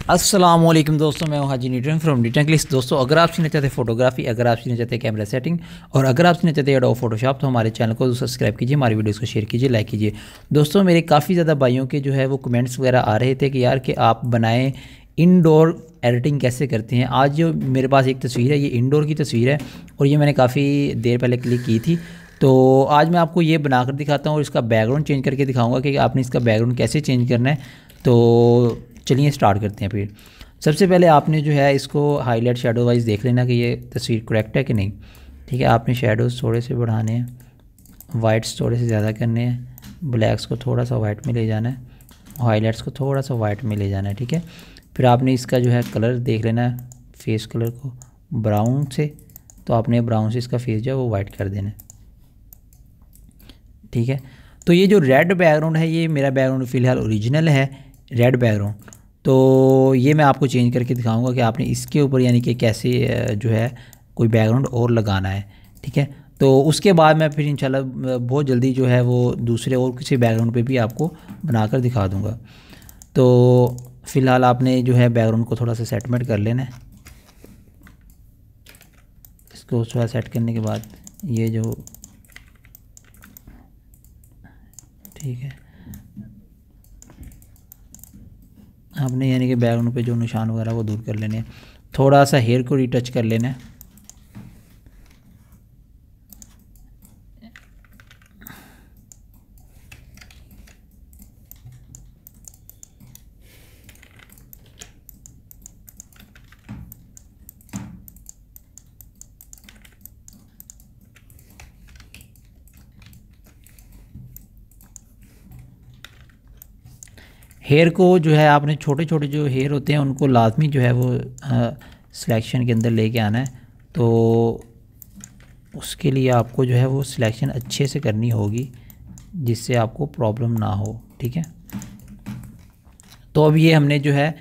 अस्सलामुअलैकुम दोस्तों, मैं हूं हाजी न्यूटन फ्रॉम डिटेक्लिस्ट। दोस्तों, अगर आप सीखना चाहते हैं फोटोग्राफी, अगर आप सीखना चाहते हैं कैमरा सेटिंग और अगर आप सीखना चाहते हैं एडोब फोटोशॉप, तो हमारे चैनल को सब्सक्राइब कीजिए, हमारी वीडियोस को शेयर कीजिए, लाइक कीजिए। दोस्तों, मेरे काफ़ी ज़्यादा भाइयों के जो है वो कमेंट्स वगैरह आ रहे थे कि यार कि आप बनाएं इनडोर एडिटिंग कैसे करते हैं। आज जो मेरे पास एक तस्वीर है, ये इनडोर की तस्वीर है और ये मैंने काफ़ी देर पहले क्लिक की थी। तो आज मैं आपको ये बनाकर दिखाता हूँ और इसका बैकग्राउंड चेंज करके दिखाऊंगा कि आपने इसका बैकग्राउंड कैसे चेंज करना है। तो चलिए स्टार्ट करते हैं। फिर सबसे पहले आपने जो है इसको हाईलाइट शेडो वाइज देख लेना कि ये तस्वीर करेक्ट है कि नहीं। ठीक है, आपने शेडोज़ थोड़े से बढ़ाने हैं, वाइट्स थोड़े से ज़्यादा करने हैं, ब्लैक्स को थोड़ा सा वाइट में ले जाना है, हाईलाइट्स को थोड़ा सा वाइट में ले जाना है। ठीक है, फिर आपने इसका जो है कलर देख लेना है, फेस कलर को ब्राउन से, तो आपने ब्राउन से इसका फेस जो है वो वाइट कर देना है। ठीक है, तो ये जो रेड बैकग्राउंड है, ये मेरा बैकग्राउंड फ़िलहाल ओरिजिनल है रेड बैकग्राउंड। तो ये मैं आपको चेंज करके दिखाऊंगा कि आपने इसके ऊपर यानी कि कैसे जो है कोई बैकग्राउंड और लगाना है। ठीक है, तो उसके बाद मैं फिर इंशाल्लाह बहुत जल्दी जो है वो दूसरे और किसी बैकग्राउंड पे भी आपको बनाकर दिखा दूंगा। तो फ़िलहाल आपने जो है बैकग्राउंड को थोड़ा सा सेटमेंट कर लेना है। इसको थोड़ा सेट करने के बाद ये जो ठीक है, आपने यानी कि बैकग्राउंड पे जो निशान वगैरह वो दूर कर लेने हैं। थोड़ा सा हेयर को रिटच कर लेना है। हेयर को जो है आपने छोटे छोटे जो हेयर होते हैं उनको लाजमी जो है वो सिलेक्शन के अंदर लेके आना है। तो उसके लिए आपको जो है वो सिलेक्शन अच्छे से करनी होगी जिससे आपको प्रॉब्लम ना हो। ठीक है, तो अब ये हमने जो है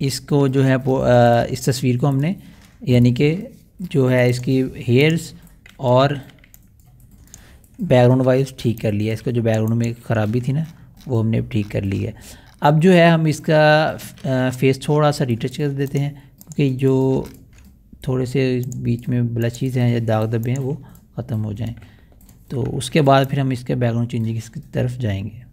इसको जो है वो इस तस्वीर को हमने यानी कि जो है इसकी हेयर्स और बैकग्राउंड वाइज ठीक कर लिया। इसका जो बैकग्राउंड में ख़राबी थी ना, वो हमने ठीक कर ली है। अब जो है हम इसका फेस थोड़ा सा रिटच कर देते हैं क्योंकि जो थोड़े से बीच में ब्लशीज़ हैं या दाग धब्बे हैं वो ख़त्म हो जाएं। तो उसके बाद फिर हम इसके बैकग्राउंड चेंजिंग की तरफ जाएंगे।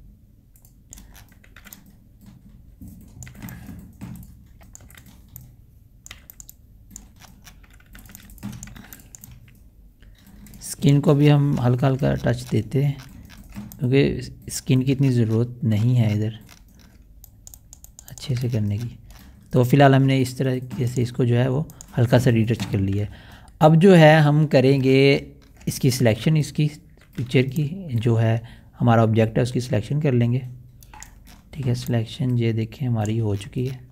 स्किन को भी हम हल्का हल्का टच देते हैं क्योंकि स्किन की इतनी ज़रूरत नहीं है इधर अच्छे से करने की। तो फ़िलहाल हमने इस तरह से इसको जो है वो हल्का सा रिटच कर लिया है। अब जो है हम करेंगे इसकी सिलेक्शन, इसकी पिक्चर की जो है हमारा ऑब्जेक्ट है उसकी सिलेक्शन कर लेंगे। ठीक है, सिलेक्शन ये देखें हमारी हो चुकी है।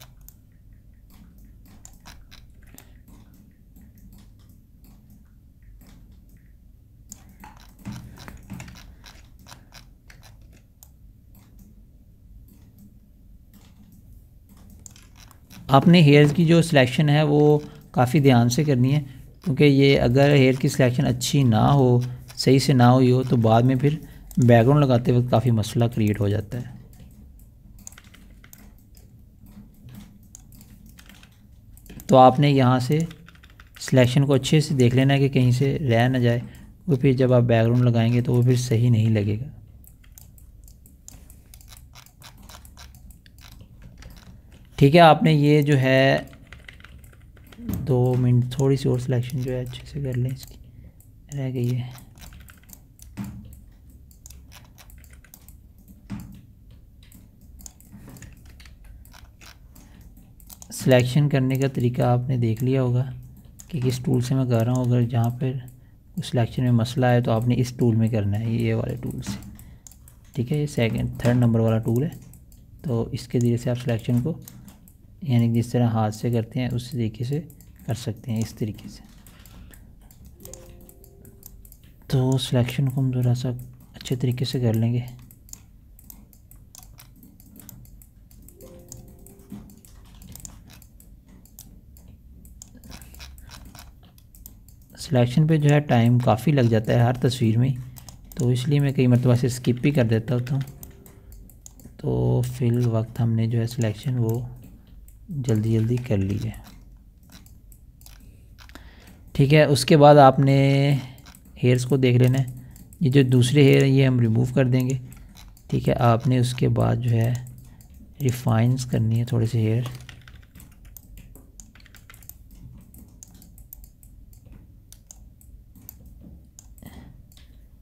आपने हेयर्स की जो सिलेक्शन है वो काफ़ी ध्यान से करनी है क्योंकि ये अगर हेयर की सिलेक्शन अच्छी ना हो, सही से ना हुई हो, तो बाद में फिर बैकग्राउंड लगाते वक्त काफ़ी मसला क्रिएट हो जाता है। तो आपने यहाँ से सिलेक्शन को अच्छे से देख लेना है कि कहीं से रह ना जाए, वो फिर जब आप बैकग्राउंड लगाएंगे तो वो फिर सही नहीं लगेगा। ठीक है, आपने ये जो है 2 मिनट थोड़ी सी और सिलेक्शन जो है अच्छे से कर लें, इसकी रह गई है। सिलेक्शन करने का तरीका आपने देख लिया होगा कि किस टूल से मैं कर रहा हूँ। अगर जहाँ पर सिलेक्शन में मसला है तो आपने इस टूल में करना है, ये वाले टूल से। ठीक है, ये थर्ड नंबर वाला टूल है। तो इसके ज़रिए से आप सिलेक्शन को यानी जिस तरह हाथ से करते हैं उस तरीके से कर सकते हैं, इस तरीके से। तो सिलेक्शन को हम थोड़ा सा अच्छे तरीके से कर लेंगे। सिलेक्शन पे जो है टाइम काफ़ी लग जाता है हर तस्वीर में, तो इसलिए मैं कई मरतबा से स्किप भी कर देता होता हूँ। तो फिल वक्त हमने जो है सिलेक्शन वो जल्दी जल्दी कर लीजिए। ठीक है, उसके बाद आपने हेयर्स को देख लेना है। ये जो दूसरे हेयर हैं ये हम रिमूव कर देंगे। ठीक है, आपने उसके बाद जो है रिफाइंस करनी है थोड़े से हेयर।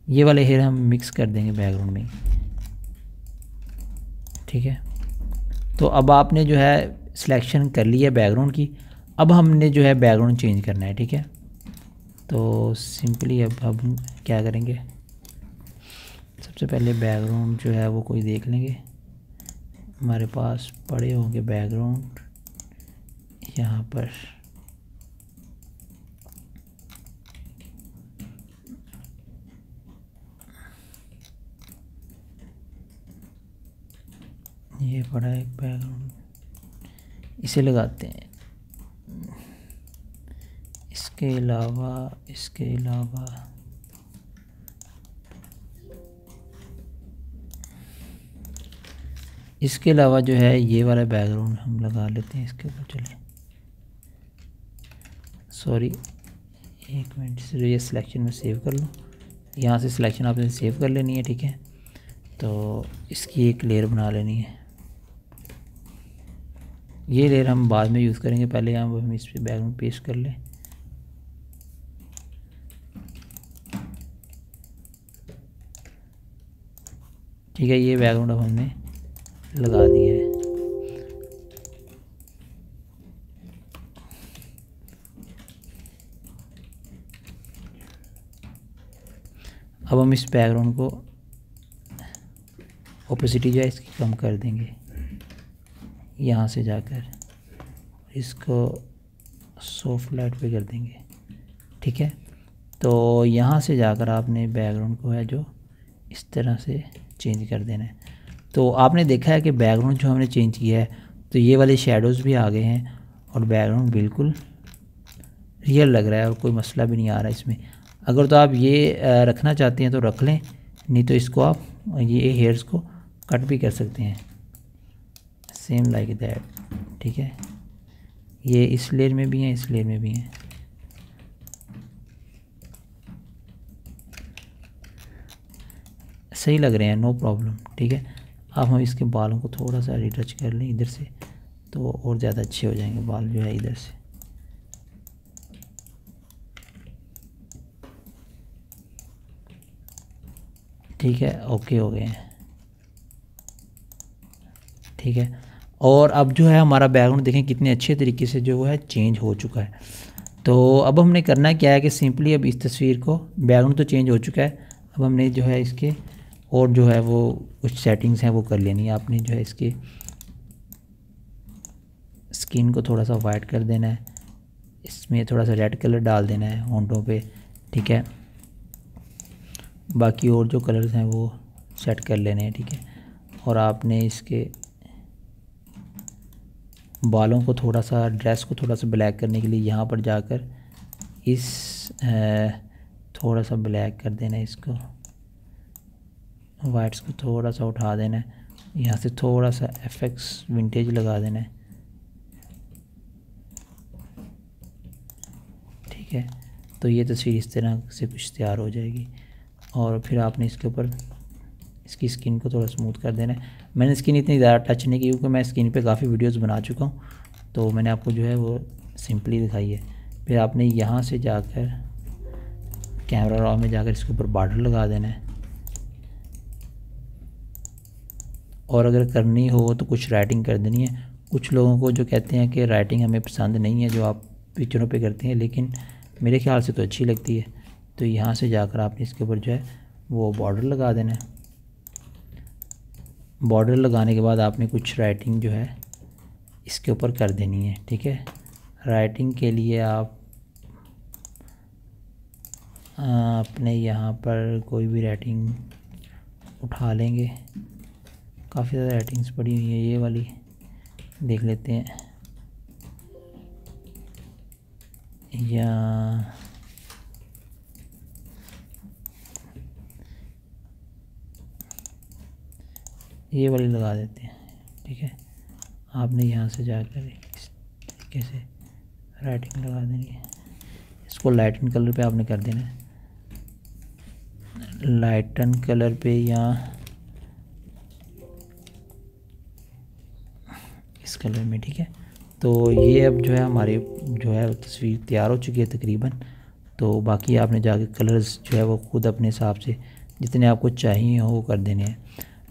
ये वाले हेयर हम मिक्स कर देंगे बैकग्राउंड में। ठीक है, तो अब आपने जो है सिलेक्शन कर ली है बैकग्राउंड की। अब हमने जो है बैकग्राउंड चेंज करना है। ठीक है, तो सिंपली अब हम क्या करेंगे, सबसे पहले बैकग्राउंड जो है वो कोई देख लेंगे। हमारे पास पड़े होंगे बैकग्राउंड यहाँ पर। ये पड़ा है बैकग्राउंड, इसे लगाते हैं। इसके अलावा जो है ये वाला बैकग्राउंड हम लगा लेते हैं इसके ऊपर। चले सॉरी, एक मिनट से ये सिलेक्शन में सेव कर लो। यहाँ से सिलेक्शन आपने सेव कर लेनी है। ठीक है, तो इसकी एक लेयर बना लेनी है। ये लेयर हम बाद में यूज़ करेंगे, पहले हम इस पर बैकग्राउंड पेस्ट कर लें। ठीक है, ये बैकग्राउंड अब हमने लगा दिया है। अब हम इस बैकग्राउंड को ओपेसिटी जो है इसकी कम कर देंगे। यहाँ से जाकर इसको सॉफ्ट लाइट पे कर देंगे। ठीक है, तो यहाँ से जाकर आपने बैकग्राउंड को है जो इस तरह से चेंज कर देना है। तो आपने देखा है कि बैकग्राउंड जो हमने चेंज किया है तो ये वाले शेडोज़ भी आ गए हैं और बैकग्राउंड बिल्कुल रियल लग रहा है और कोई मसला भी नहीं आ रहा है इसमें। अगर तो आप ये रखना चाहते हैं तो रख लें, नहीं तो इसको आप ये हेयर्स को कट भी कर सकते हैं, सेम लाइक दैट। ठीक है, ये इस लेयर में भी हैं, इस लेयर में भी हैं। सही लग रहे हैं, नो प्रॉब्लम। ठीक है, अब हम इसके बालों को थोड़ा सा रिटच कर लें इधर से, तो और ज़्यादा अच्छे हो जाएंगे बाल जो है इधर से। ठीक है, ओके हो गए हैं। ठीक है, और अब जो है हमारा बैकग्राउंड देखें कितने अच्छे तरीके से जो है चेंज हो चुका है। तो अब हमने करना क्या है कि सिंपली अब इस तस्वीर को, बैकग्राउंड तो चेंज हो चुका है, अब हमने जो है इसके और जो है वो कुछ सेटिंग्स हैं वो कर लेनी है। आपने जो है इसके स्किन को थोड़ा सा वाइट कर देना है, इसमें थोड़ा सा रेड कलर डाल देना है होंठों पे। ठीक है, बाकी और जो कलर्स हैं वो सेट कर लेने हैं। ठीक है, और आपने इसके बालों को थोड़ा सा, ड्रेस को थोड़ा सा ब्लैक करने के लिए यहाँ पर जाकर इस थोड़ा सा ब्लैक कर देना है, इसको वाइट्स को थोड़ा सा उठा देना है, यहाँ से थोड़ा सा एफएक्स विंटेज लगा देना है। ठीक है, तो ये तस्वीर इस तरह से कुछ तैयार हो जाएगी। और फिर आपने इसके ऊपर इसकी स्किन को थोड़ा स्मूथ कर देना है। मैंने स्किन इतनी ज़्यादा टच नहीं की क्योंकि मैं स्किन पे काफ़ी वीडियोस बना चुका हूँ, तो मैंने आपको जो है वो सिंपली दिखाई है। फिर आपने यहाँ से जाकर कैमरा रॉ में जाकर इसके ऊपर बॉर्डर लगा देना है। और अगर करनी हो तो कुछ राइटिंग कर देनी है। कुछ लोगों को जो कहते हैं कि राइटिंग हमें पसंद नहीं है जो आप पिक्चरों पे करते हैं, लेकिन मेरे ख्याल से तो अच्छी लगती है। तो यहाँ से जाकर आपने इसके ऊपर जो है वो बॉर्डर लगा देना है। बॉर्डर लगाने के बाद आपने कुछ राइटिंग जो है इसके ऊपर कर देनी है। ठीक है, राइटिंग के लिए आप अपने यहाँ पर कोई भी राइटिंग उठा लेंगे। काफ़ी ज़्यादा राइटिंग्स पड़ी हुई है, ये वाली देख लेते हैं। या ये वाली लगा देते हैं। ठीक है, आपने यहाँ से जाकर कैसे राइटिंग लगा देंगे, इसको लाइटन कलर पे आपने कर देना है, लाइटन कलर पे या इस कलर में, ठीक है। तो ये अब जो है हमारी जो है तस्वीर तैयार हो चुकी है तकरीबन। तो बाकी आपने जाके कलर्स जो है वो खुद अपने हिसाब से जितने आपको चाहिए हो वो कर देने हैं।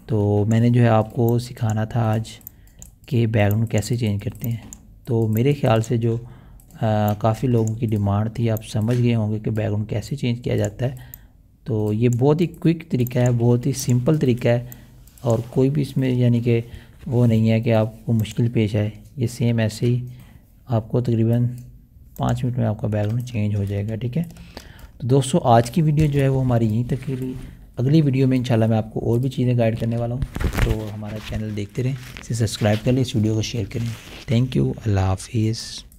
तो मैंने जो है आपको सिखाना था आज कि बैकग्राउंड कैसे चेंज करते हैं। तो मेरे ख़्याल से जो काफ़ी लोगों की डिमांड थी, आप समझ गए होंगे कि बैकग्राउंड कैसे चेंज किया जाता है। तो ये बहुत ही क्विक तरीका है, बहुत ही सिंपल तरीका है, और कोई भी इसमें यानी कि वो नहीं है कि आपको मुश्किल पेश आए। ये सेम ऐसे ही आपको तकरीबन 5 मिनट में आपका बैकग्राउंड चेंज हो जाएगा, ठीक है। तो दोस्तों आज की वीडियो जो है वो हमारी यहीं तक के लिए, अगली वीडियो में इंशाल्लाह मैं आपको और भी चीज़ें गाइड करने वाला हूँ। तो हमारा चैनल देखते रहें, इसे सब्सक्राइब कर लें, इस वीडियो को शेयर करें। थैंक यू, अल्लाह हाफिज़।